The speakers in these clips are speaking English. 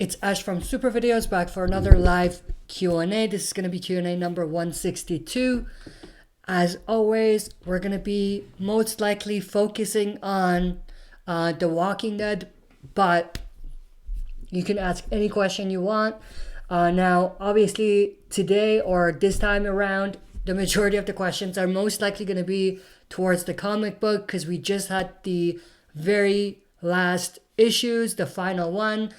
It's Ash from SuperVideos back for another live Q&A. This is going to be Q&A number 162. As always, we're going to be most likely focusing on The Walking Dead, but you can ask any question you want. Now, obviously, today or this time around, the majority of the questions are most likely going to be towards the comic book because we just had the very last issues, the final one,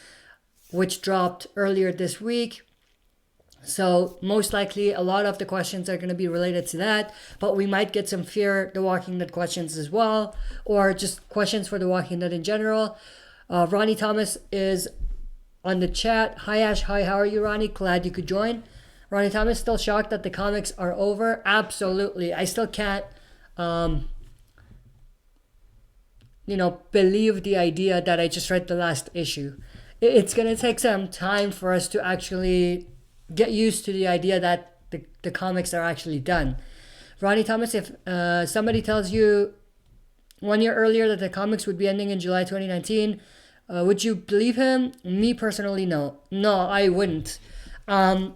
which dropped earlier this week. So most likely a lot of the questions are going to be related to that, but we might get some Fear the Walking Dead questions as well, or just questions for The Walking Dead in general. Ronnie Thomas is on the chat. Hi Ash, hi, how are you, Ronnie? Glad you could join. Ronnie Thomas, still shocked that the comics are over? Absolutely. I still can't believe the idea that I just read the last issue. It's going to take some time for us to actually get used to the idea that the comics are actually done. Ronnie Thomas, if somebody tells you 1 year earlier that the comics would be ending in July 2019, would you believe him? Me personally, no. No, I wouldn't. I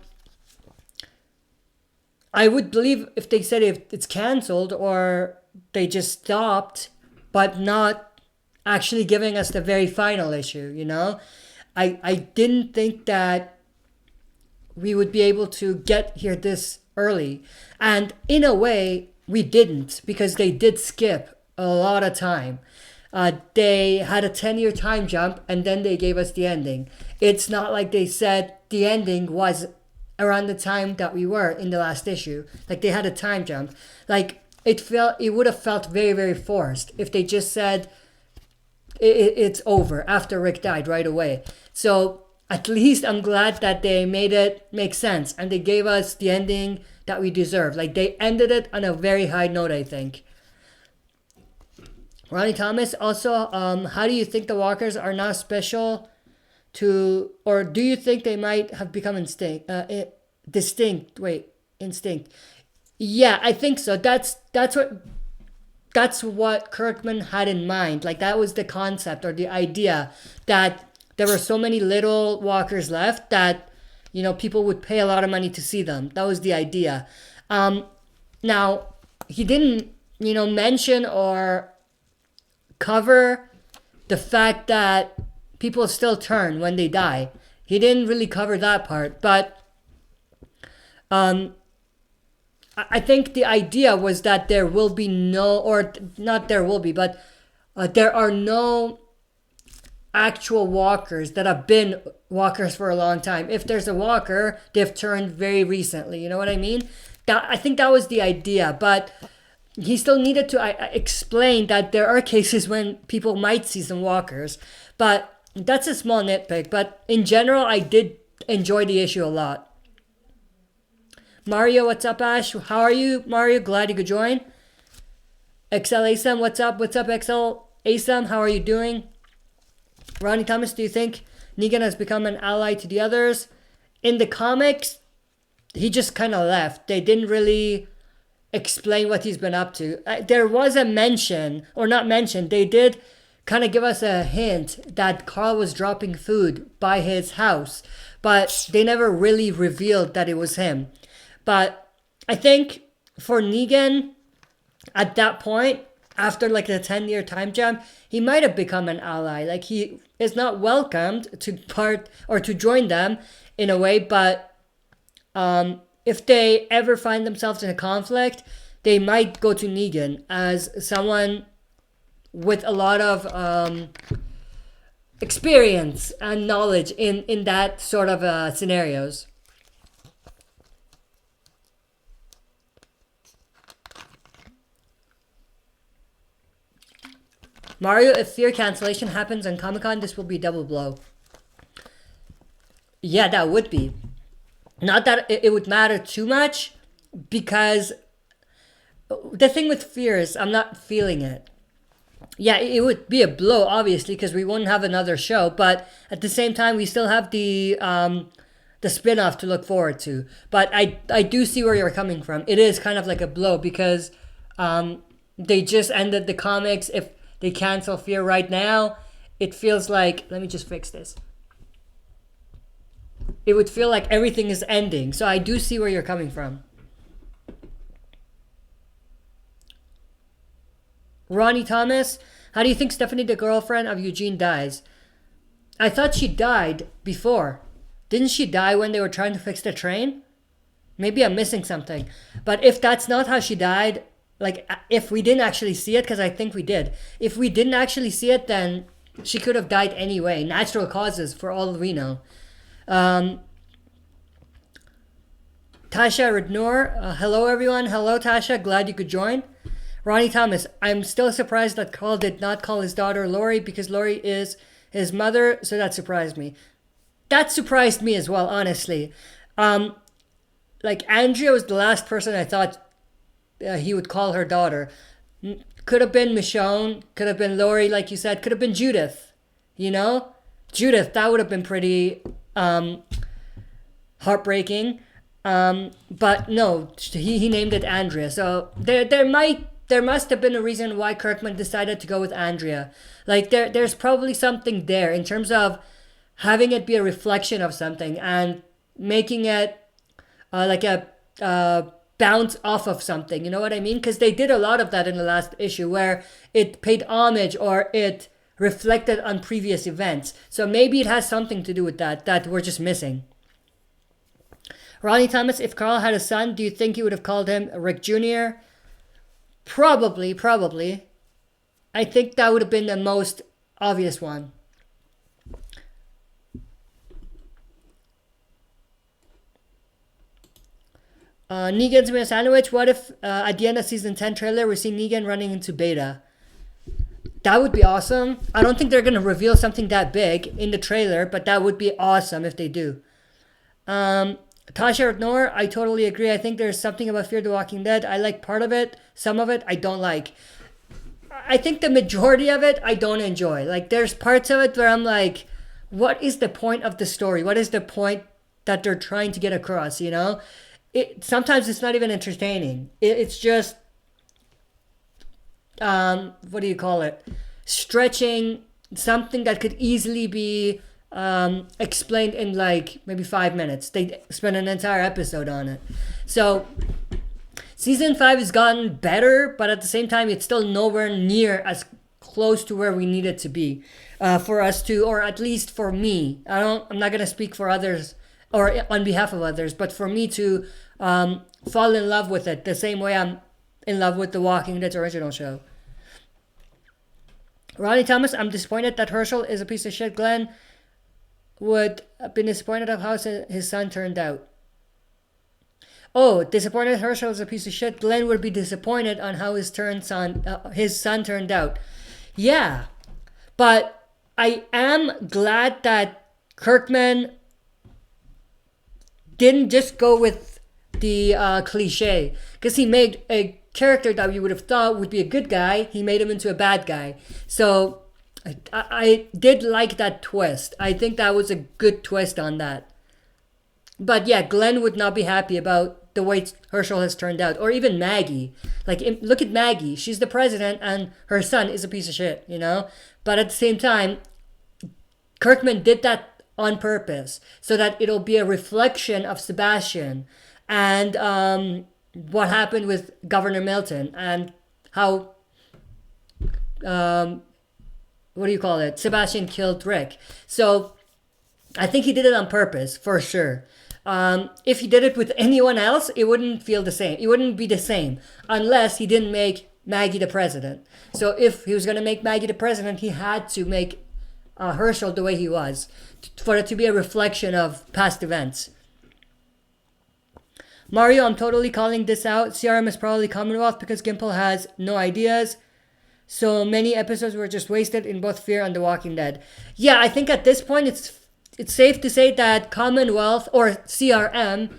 would believe if they said if it's canceled or they just stopped, but not actually giving us the very final issue, you know? I didn't think that we would be able to get here this early. And in a way, we didn't, because they did skip a lot of time. They had a 10-year time jump, and then they gave us the ending. It's not like they said the ending was around the time that we were in the last issue. Like, they had a time jump. Like, it would have felt very, very forced if they just said it's over after Rick died right away. So at least I'm glad that they made it make sense and they gave us the ending that we deserve. Like, they ended it on a very high note, I think. Ronnie Thomas, also, how do you think the walkers are now special to, or do you think they might have become instinct? Yeah, I think so. That's what Kirkman had in mind. Like, that was the concept or the idea, that there were so many little walkers left that, people would pay a lot of money to see them. That was the idea. Now, he didn't, mention or cover the fact that people still turn when they die. He didn't really cover that part, but I think the idea was that there will be no, or not there will be, but there are no actual walkers that have been walkers for a long time. If there's a walker, they've turned very recently. You know what I mean? I think that was the idea, but he still needed to explain that there are cases when people might see some walkers, but that's a small nitpick. But in general, I did enjoy the issue a lot. Mario, what's up, Ash? How are you, Mario? Glad you could join. XL Asam, what's up? What's up, XL Asam? How are you doing? Ronnie Thomas, do you think Negan has become an ally to the others? In the comics, he just kind of left. They didn't really explain what he's been up to. There was a mention, or not mention, they did kind of give us a hint that Carl was dropping food by his house, but they never really revealed that it was him. But I think for Negan, at that point, after like the 10-year time jump, he might have become an ally. Like, he is not welcomed to join them in a way, but if they ever find themselves in a conflict, they might go to Negan as someone with a lot of experience and knowledge in that sort of scenarios. Mario, if Fear cancellation happens on Comic-Con, this will be a double blow. Yeah, that would be. Not that it would matter too much, because the thing with Fear is I'm not feeling it. Yeah, it would be a blow, obviously, because we wouldn't have another show, but at the same time, we still have the spin-off to look forward to. But I do see where you're coming from. It is kind of like a blow, because they just ended the comics. If they cancel Fear right now, it feels like, let me just fix this. it would feel like everything is ending. So I do see where you're coming from. Ronnie Thomas, how do you think Stephanie, the girlfriend of Eugene, dies? I thought she died before. Didn't she die when they were trying to fix the train? Maybe I'm missing something. But if that's not how she died, like if we didn't actually see it, because I think we did. If we didn't actually see it, then she could have died anyway. Natural causes for all we know. Tasha Rednor, hello everyone. Hello Tasha, glad you could join. Ronnie Thomas, I'm still surprised that Carl did not call his daughter Lori because Lori is his mother, so that surprised me. That surprised me as well, honestly. Like Andrea was the last person I thought he would call her daughter. Could have been Michonne, could have been Lori, like you said, could have been Judith. You know, Judith, that would have been pretty heartbreaking. But no, he named it Andrea. So there must have been a reason why Kirkman decided to go with Andrea. Like there's probably something there in terms of having it be a reflection of something and making it like a bounce off of something. You know what I mean? Because they did a lot of that in the last issue where it paid homage or it reflected on previous events. So maybe it has something to do with that we're just missing. Ronnie Thomas, if Carl had a son, do you think he would have called him Rick Jr.? Probably. I think that would have been the most obvious one. Negan's Meal Sandwich. What if at the end of season 10 trailer we see Negan running into Beta? That would be awesome. I don't think they're going to reveal something that big in the trailer, but that would be awesome if they do. Tasha Nor, I totally agree. I think there's something about Fear the Walking Dead. I like part of it. Some of it I don't like. I think the majority of it I don't enjoy. Like there's parts of it where I'm like, what is the point of the story? What is the point that they're trying to get across, you know? Sometimes it's not even entertaining. It's just, what do you call it? Stretching something that could easily be explained in like maybe 5 minutes. They spent an entire episode on it. So season 5 has gotten better, but at the same time it's still nowhere near as close to where we need it to be for us to, or at least for me. I'm not gonna speak for others or on behalf of others, but for me to fall in love with it the same way I'm in love with The Walking Dead's original show. Ronnie Thomas, I'm disappointed that Herschel is a piece of shit. Glenn would have been disappointed of how his son turned out. Oh, disappointed Herschel is a piece of shit. Glenn would be disappointed on how his son turned out. Yeah, but I am glad that Kirkman didn't just go with the cliche, because he made a character that we would have thought would be a good guy. He made him into a bad guy. So I did like that twist. I think that was a good twist on that. But yeah, Glenn would not be happy about the way Herschel has turned out, or even Maggie. Like, look at Maggie. She's the president and her son is a piece of shit, you know? But at the same time, Kirkman did that on purpose so that it'll be a reflection of Sebastian and what happened with Governor Milton and how what do you call it? Sebastian killed Rick. So I think he did it on purpose for sure. If he did it with anyone else, it wouldn't feel the same. It wouldn't be the same unless he didn't make Maggie the president. So if he was going to make Maggie the president, he had to make Herschel the way he was for it to be a reflection of past events. Mario, I'm totally calling this out. CRM is probably Commonwealth because Gimple has no ideas. So many episodes were just wasted in both Fear and The Walking Dead. Yeah, I think at this point it's safe to say that Commonwealth or CRM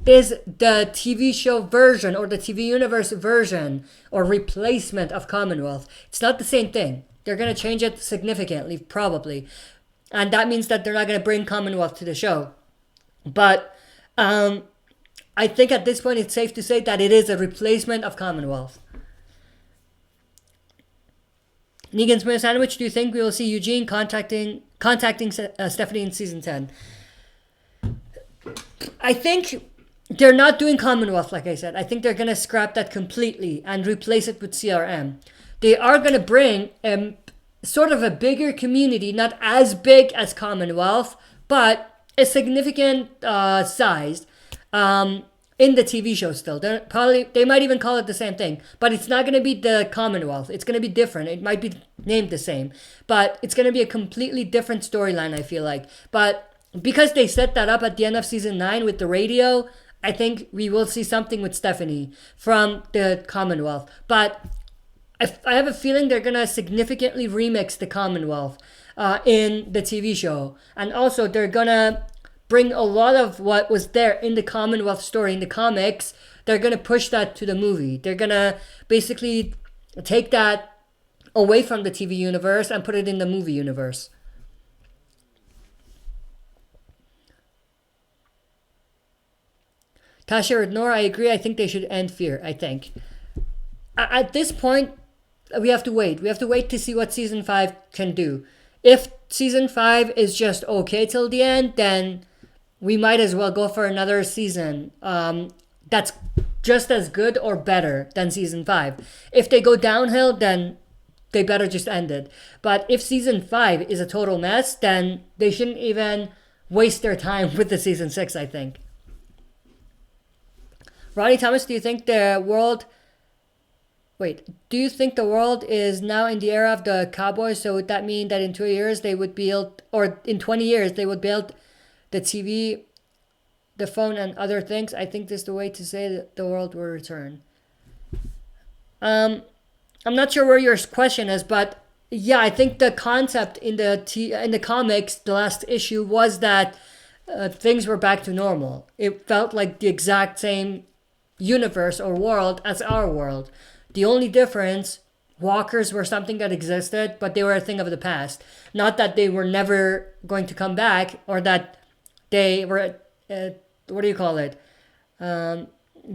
is the TV show version or the TV universe version or replacement of Commonwealth. It's not the same thing. They're going to change it significantly, probably. And that means that they're not going to bring Commonwealth to the show. But I think at this point it's safe to say that it is a replacement of Commonwealth. Negan's Meal Sandwich, do you think we will see Eugene contacting Stephanie in season 10? I think they're not doing Commonwealth, like I said. I think they're going to scrap that completely and replace it with CRM. They are going to bring sort of a bigger community, not as big as Commonwealth, but a significant size in the TV show still. They might even call it the same thing, but it's not going to be the Commonwealth. It's going to be different. It might be named the same, but it's going to be a completely different storyline, I feel like. But because they set that up at the end of season 9 with the radio, I think we will see something with Stephanie from the Commonwealth. But I have a feeling they're going to significantly remix the Commonwealth in the TV show. And also, they're going to bring a lot of what was there in the Commonwealth story in the comics. They're going to push that to the movie. They're going to basically take that away from the TV universe and put it in the movie universe. Tasha or Nora, I agree. I think they should end Fear, I think. At this point, we have to wait. We have to wait to see what Season 5 can do. If Season 5 is just okay till the end, then we might as well go for another season that's just as good or better than Season 5. If they go downhill, then they better just end it. But if Season 5 is a total mess, then they shouldn't even waste their time with the Season 6, I think. Ronnie Thomas, do you think the world is now in the era of the cowboys? So would that mean that in 2 years they would build, or in 20 years they would build the TV, the phone, and other things? I think this is the way to say that the world will return. I'm not sure where your question is, but yeah, I think the concept in the comics, the last issue, was that things were back to normal. It felt like the exact same universe or world as our world. The only difference, walkers were something that existed, but they were a thing of the past. Not that they were never going to come back, or that they were,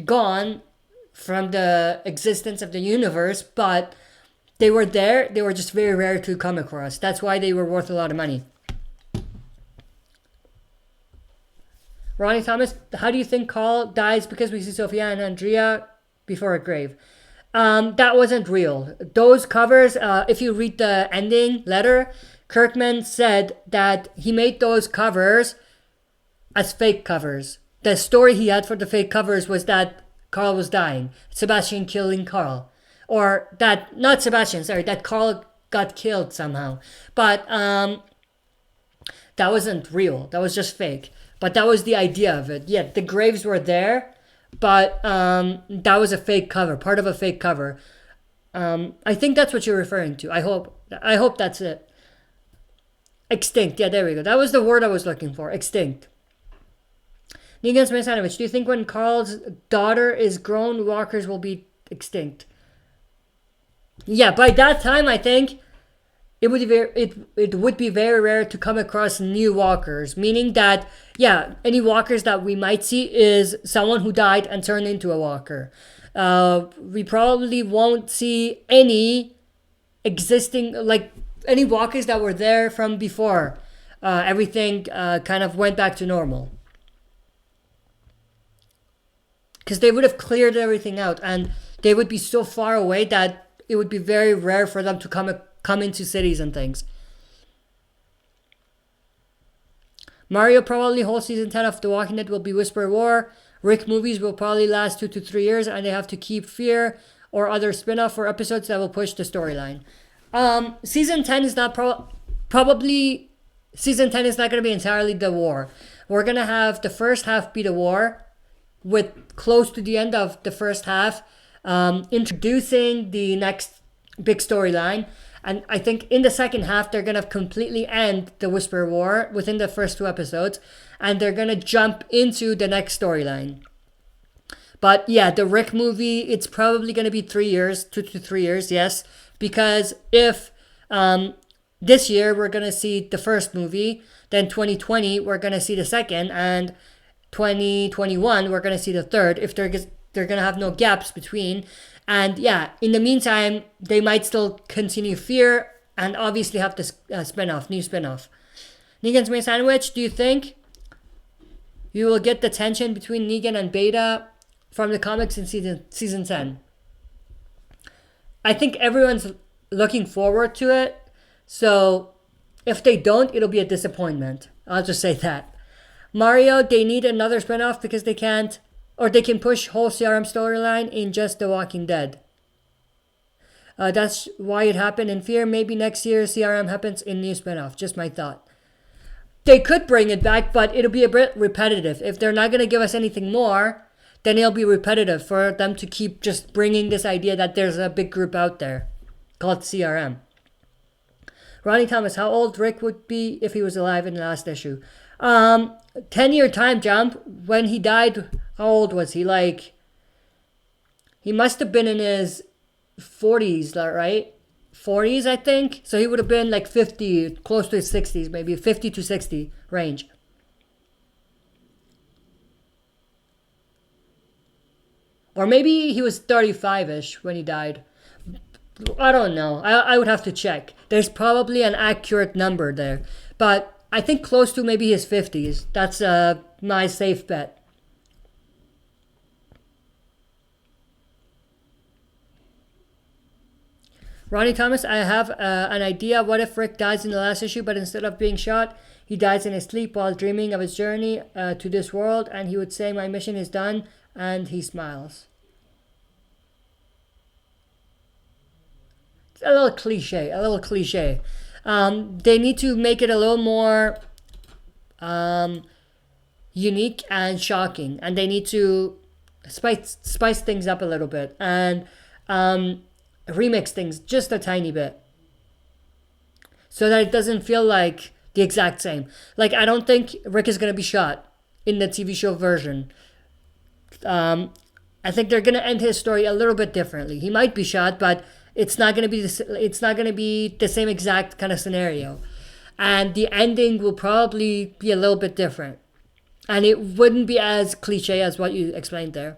gone from the existence of the universe, but they were there. They were just very rare to come across. That's why they were worth a lot of money. Ronnie Thomas, how do you think Carl dies? Because we see Sophia and Andrea before a grave. That wasn't real. Those covers, if you read the ending letter, Kirkman said that he made those covers as fake covers. The story he had for the fake covers was that Carl was dying. Sebastian killing Carl. Or that, not Sebastian, sorry, that Carl got killed somehow. But that wasn't real. That was just fake. But that was the idea of it. Yeah, the graves were there, but that was a fake cover, part of a fake cover. I think that's what you're referring to. I hope that's it. Extinct. Yeah, there we go. That was the word I was looking for. Extinct. Negan's Misanovich, do you think when Carl's daughter is grown, walkers will be extinct? Yeah, by that time, I think it would be very rare to come across new walkers, meaning that, yeah, any walkers that we might see is someone who died and turned into a walker. We probably won't see any existing, like any walkers that were there from before. Everything kind of went back to normal. Because they would have cleared everything out, and they would be so far away that it would be very rare for them to come into cities and things. Mario, probably whole season 10 of The Walking Dead will be Whisper War. Rick movies will probably last 2 to 3 years, and they have to keep Fear or other spin-off or episodes that will push the storyline. Season 10 is not probably season 10 is not going to be entirely the war. We're going to have the first half be the war, with close to the end of the first half introducing the next big storyline. And I think in the second half, they're going to completely end the Whisper War within the first 2 episodes. And they're going to jump into the next storyline. But yeah, the Rick movie, it's probably going to be 3 years, 2 to 3 years, yes. Because if this year we're going to see the first movie, then 2020 we're going to see the second, and 2021 we're going to see the third, if they're going to have no gaps between. And yeah, in the meantime, they might still continue Fear and obviously have the new spin-off. Negan's Main Sandwich, do you think You will get the tension between Negan and Beta from the comics in season 10. I think everyone's looking forward to it. So if they don't, it'll be a disappointment. I'll just say that. Mario, they need another spinoff because they can't, or they can push whole CRM storyline in just The Walking Dead. That's why it happened in Fear. Maybe next year CRM happens in new spinoff. Just my thought. They could bring it back, but it'll be a bit repetitive. If they're not going to give us anything more, then it'll be repetitive for them to keep just bringing this idea that there's a big group out there called CRM. Ronnie Thomas, how old Rick would be if he was alive in the last issue? 10-year time jump. When he died, how old was he? Like, he must have been in his 40s, right? 40s, I think. So he would have been like 50, close to his 60s, maybe 50 to 60 range. Or maybe he was 35-ish when he died. I don't know. I would have to check. There's probably an accurate number there. But I think close to maybe his 50s. That's my safe bet. Ronnie Thomas, I have an idea. What if Rick dies in the last issue, but instead of being shot, he dies in his sleep while dreaming of his journey to this world, and he would say, my mission is done, and he smiles. It's a little cliche. They need to make it a little more unique and shocking, and they need to spice things up a little bit and remix things just a tiny bit so that it doesn't feel like the exact same. Like, I don't think Rick is going to be shot in the TV show version. I think they're going to end his story a little bit differently. He might be shot, but it's not going to be the same exact kind of scenario, and the ending will probably be a little bit different, and it wouldn't be as cliche as what you explained there.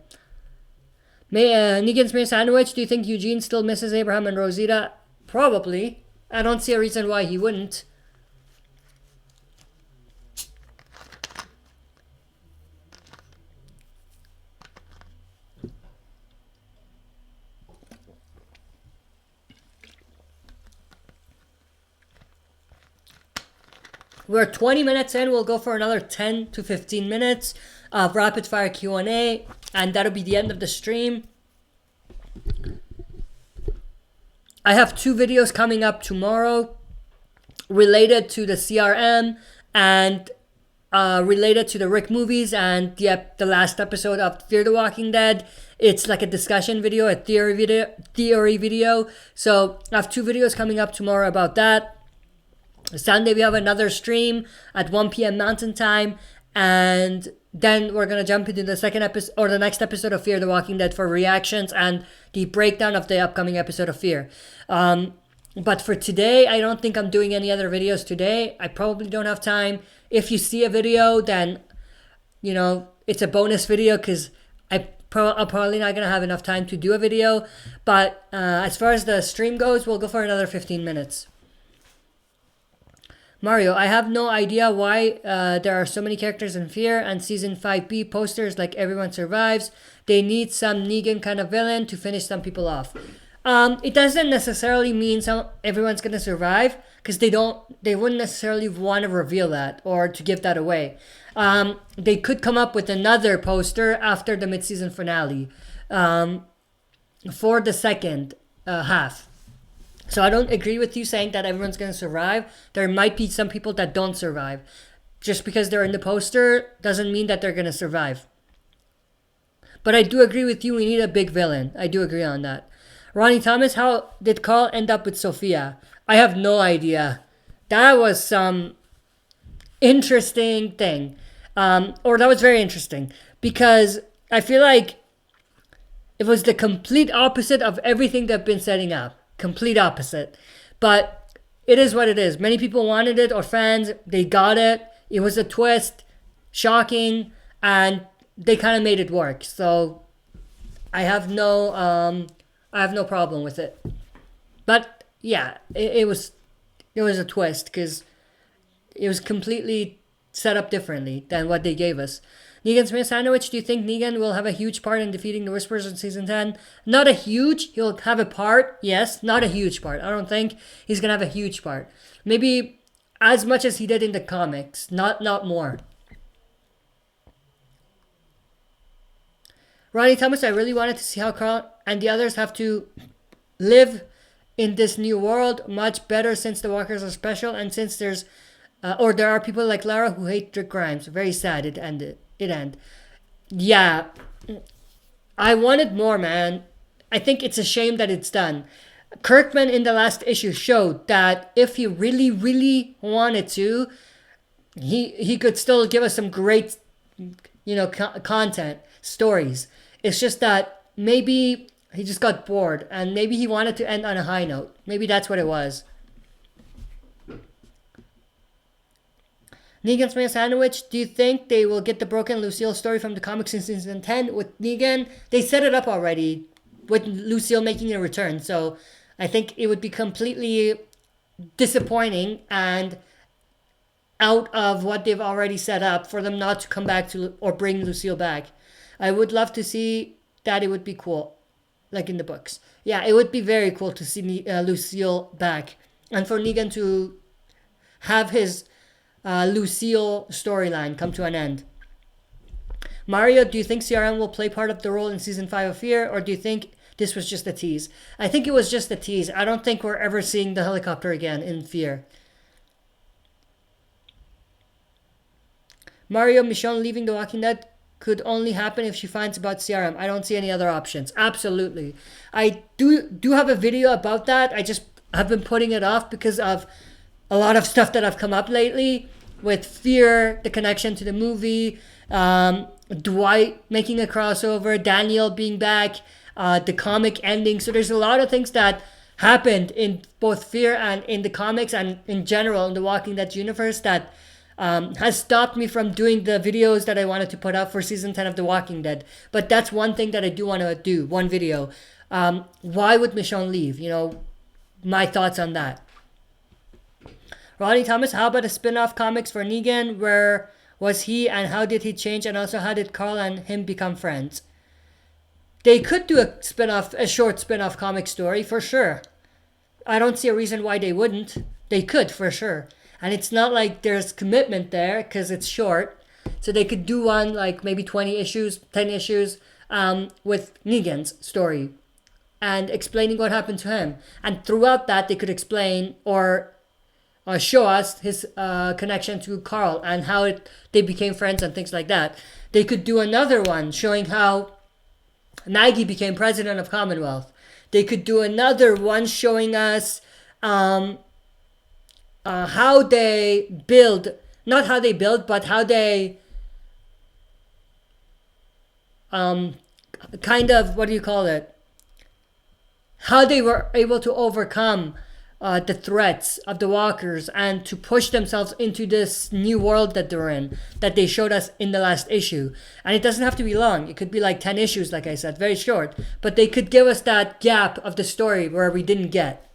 Negan's Mere Sandwich, do you think Eugene still misses Abraham and Rosita? Probably. I don't see a reason why he wouldn't. We're 20 minutes in. We'll go for another 10 to 15 minutes of rapid fire Q&A, and that'll be the end of the stream. I have 2 videos coming up tomorrow related to the CRM and related to the Rick movies and the last episode of Fear the Walking Dead. It's like a discussion video, a theory video. So I have 2 videos coming up tomorrow about that. Sunday we have another stream at 1 p.m. Mountain Time, and then we're gonna jump into the second episode or the next episode of Fear the Walking Dead for reactions and the breakdown of the upcoming episode of Fear. But for today, I don't think I'm doing any other videos today. I probably don't have time. If you see a video, then you know it's a bonus video because I'm probably not gonna have enough time to do a video. But as far as the stream goes, we'll go for another 15 minutes. Mario, I have no idea why there are so many characters in Fear and Season 5B posters like everyone survives. They need some Negan kind of villain to finish some people off. It doesn't necessarily mean everyone's going to survive because they wouldn't necessarily want to reveal that or to give that away. They could come up with another poster after the mid-season finale for the second half. So I don't agree with you saying that everyone's going to survive. There might be some people that don't survive. Just because they're in the poster doesn't mean that they're going to survive. But I do agree with you, we need a big villain. I do agree on that. Ronnie Thomas, how did Carl end up with Sophia? I have no idea. That was some interesting thing. Or that was very interesting. Because I feel like it was the complete opposite of everything they've been setting up. Complete opposite. But it is what it is. Many people wanted it, or fans, they got it. It was a twist, shocking, and they kind of made it work. So I have no problem with it. But yeah, it was a twist because it was completely set up differently than what they gave us. Negan Smith Sandwich, do you think Negan will have a huge part in defeating the Whisperers in season 10? Not a huge. He'll have a part, yes. Not a huge part. I don't think he's going to have a huge part. Maybe as much as he did in the comics. Not more. Ronnie Thomas, I really wanted to see how Carl and the others have to live in this new world. Much better since the Walkers are special and since there are people like Lara who hate Rick Grimes. Very sad it ended. Yeah, I wanted more, man. I think it's a shame that it's done. Kirkman in the last issue showed that if he really, really wanted to, he could still give us some great, content, stories. It's just that maybe he just got bored and maybe he wanted to end on a high note. Maybe that's what it was. Negan's Mayo Sandwich, do you think they will get the Broken Lucille story from the comics in season 10 with Negan? They set it up already with Lucille making a return. So I think it would be completely disappointing and out of what they've already set up for them not to come back to or bring Lucille back. I would love to see that. It would be cool, like in the books. Yeah, it would be very cool to see Lucille back. And for Negan to have his Lucille storyline come to an end. Mario, do you think CRM will play part of the role in season 5 of Fear, or do you think this was just a tease? I think it was just a tease. I don't think we're ever seeing the helicopter again in Fear. Mario, Michonne leaving The Walking Dead could only happen if she finds about CRM. I don't see any other options. Absolutely. I do have a video about that. I just have been putting it off because of a lot of stuff that have come up lately with Fear, the connection to the movie, Dwight making a crossover, Daniel being back, the comic ending. So there's a lot of things that happened in both Fear and in the comics and in general in the Walking Dead universe that has stopped me from doing the videos that I wanted to put up for season 10 of The Walking Dead. But that's one thing that I do want to do, one video. Why would Michonne leave? My thoughts on that. Ronnie Thomas, how about a spin-off comics for Negan? Where was he and how did he change? And also, how did Carl and him become friends? They could do a short spin-off comic story for sure. I don't see a reason why they wouldn't. They could for sure. And it's not like there's commitment there because it's short. So they could do one like maybe 20 issues, 10 issues with Negan's story and explaining what happened to him. And throughout that, they could explain or show us his connection to Carl and how they became friends and things like that. They could do another one showing how Maggie became president of Commonwealth. They could do another one showing us how they build, not how they build, but how they kind of, what do you call it? How they were able to overcome the threats of the walkers and to push themselves into this new world that they're in, that they showed us in the last issue. And it doesn't have to be long. It could be like 10 issues, like I said, very short. But they could give us that gap of the story where we didn't get.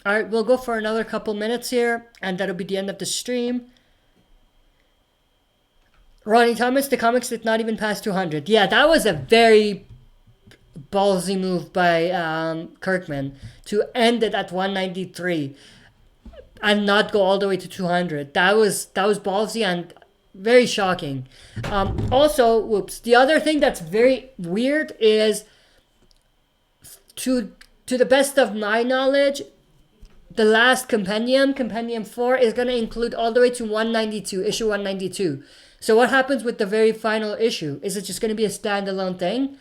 All right, we'll go for another couple minutes here, and that'll be the end of the stream. Ronnie Thomas, the comics did not even pass 200. Yeah, that was a very ballsy move by Kirkman to end it at 193 and not go all the way to 200. That was ballsy and very shocking. Also, the other thing that's very weird is, to the best of my knowledge, the last compendium 4, is going to include all the way to 192, issue 192. So what happens with the very final issue? Is it just going to be a standalone thing?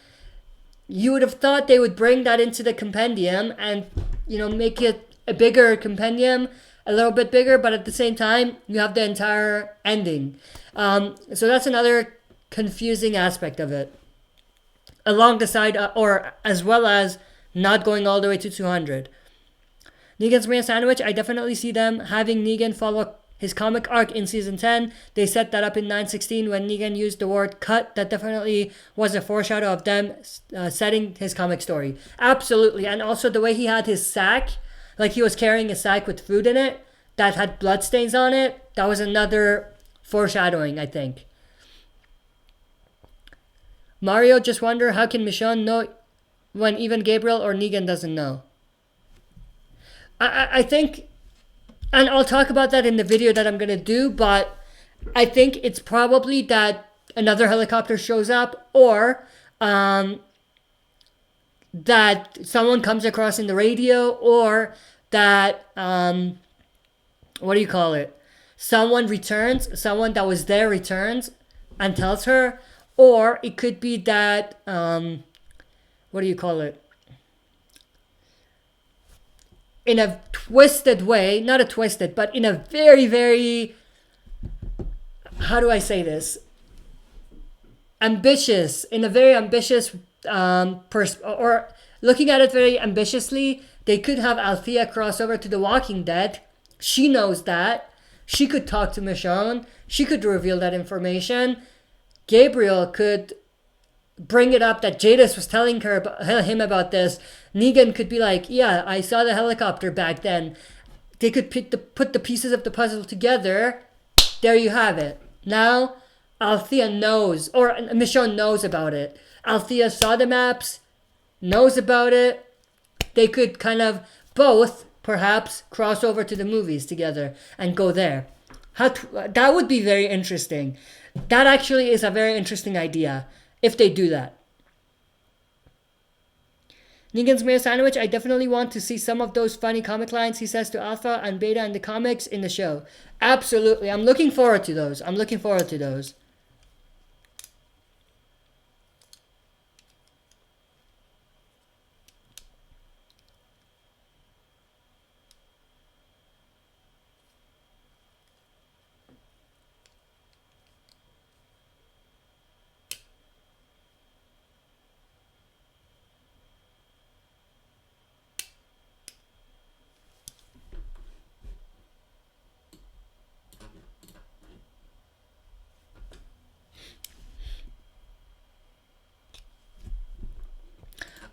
You would have thought they would bring that into the compendium and, make it a bigger compendium, a little bit bigger, but at the same time, you have the entire ending. So that's another confusing aspect of it. along the side, or as well as not going all the way to 200. Negan's Mayo Sandwich, I definitely see them having Negan follow his comic arc in season 10. They set that up in 916 when Negan used the word cut. That definitely was a foreshadow of them setting his comic story. Absolutely. And also the way he had his sack, like he was carrying a sack with food in it that had bloodstains on it. That was another foreshadowing, I think. Mario just wonder, how can Michonne know when even Gabriel or Negan doesn't know? I think, and I'll talk about that in the video that I'm going to do, but I think it's probably that another helicopter shows up, or that someone comes across in the radio, or that, what do you call it? Someone that was there returns and tells her, or it could be that, what do you call it? In a twisted way, not a twisted, but in a very, very, how do I say this? Ambitious, in a very ambitious, or looking at it very ambitiously, they could have Althea cross over to The Walking Dead. She knows that. She could talk to Michonne. She could reveal that information. Gabriel could bring it up that Jadis was telling him about this. Negan could be like, yeah, I saw the helicopter back then. They could put the pieces of the puzzle together. There you have it. Now, Althea knows, or Michonne knows about it. Althea saw the maps, knows about it. They could kind of both, perhaps, cross over to the movies together and go there. That would be very interesting. That actually is a very interesting idea, if they do that. Negan's Mayo Sandwich, I definitely want to see some of those funny comic lines he says to Alpha and Beta in the comics in the show. Absolutely. I'm looking forward to those.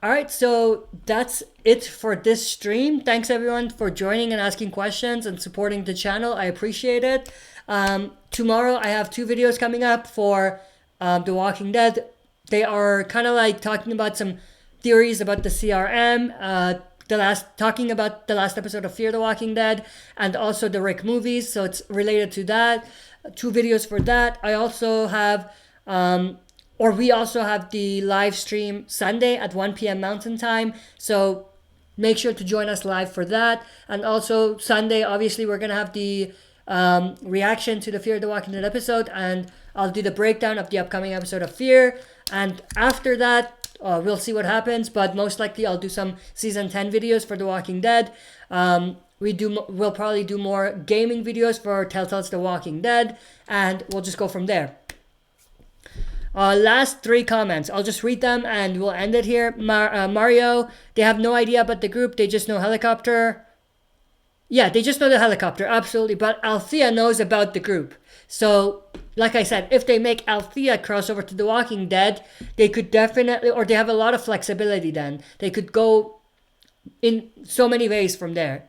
Alright, so that's it for this stream. Thanks everyone for joining and asking questions and supporting the channel. I appreciate it. Tomorrow I have 2 videos coming up for The Walking Dead. They are kind of like talking about some theories about the CRM, talking about the last episode of Fear the Walking Dead, and also the Rick movies, so it's related to that. 2 videos for that. I also have we also have the live stream Sunday at 1 p.m. Mountain Time. So make sure to join us live for that. And also Sunday, obviously, we're going to have the reaction to the Fear the Walking Dead episode. And I'll do the breakdown of the upcoming episode of Fear. And after that, we'll see what happens. But most likely, I'll do some Season 10 videos for The Walking Dead. We'll probably do more gaming videos for Telltale's The Walking Dead. And we'll just go from there. Last 3 comments. I'll just read them and we'll end it here. Mario, they have no idea about the group. They just know helicopter. Yeah, they just know the helicopter. Absolutely. But Althea knows about the group. So, like I said, if they make Althea cross over to The Walking Dead, they could definitely, or they have a lot of flexibility then. They could go in so many ways from there.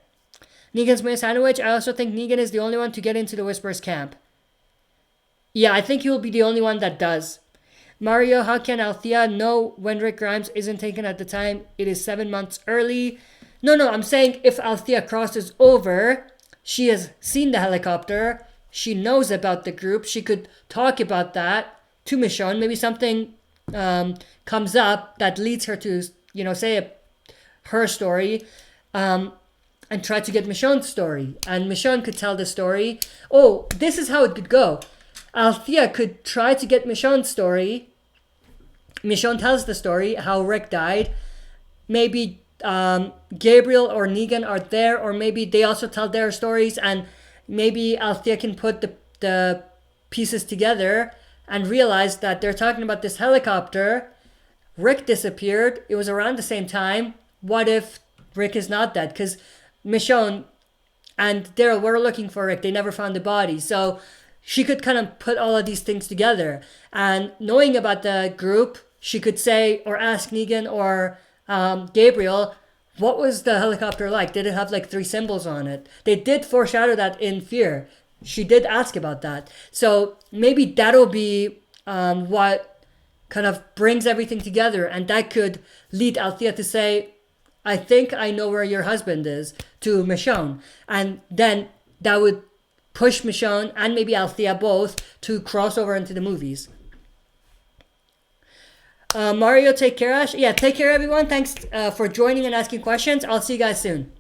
Negan's Mayo Sandwich. I also think Negan is the only one to get into the Whisperers camp. Yeah, I think he will be the only one that does. Mario, how can Althea know when Rick Grimes isn't taken at the time? It is 7 months early. No, I'm saying if Althea crosses over, she has seen the helicopter, she knows about the group, she could talk about that to Michonne. Maybe something comes up that leads her to, say her story, and try to get Michonne's story. And Michonne could tell the story. Oh, this is how it could go. Althea could try to get Michonne's story. Michonne tells the story, how Rick died. Maybe Gabriel or Negan are there, or maybe they also tell their stories, and maybe Althea can put the pieces together and realize that they're talking about this helicopter, Rick disappeared, it was around the same time. What if Rick is not dead? Because Michonne and Daryl were looking for Rick. They never found the body. So she could kind of put all of these things together. And knowing about the group, she could say or ask Negan or Gabriel, what was the helicopter like? Did it have like 3 symbols on it? They did foreshadow that in Fear. She did ask about that. So maybe that'll be what kind of brings everything together. And that could lead Althea to say, I think I know where your husband is, to Michonne. And then that would push Michonne and maybe Althea both to cross over into the movies. Mario, take care, Ash. Yeah, take care, everyone. Thanks for joining and asking questions. I'll see you guys soon.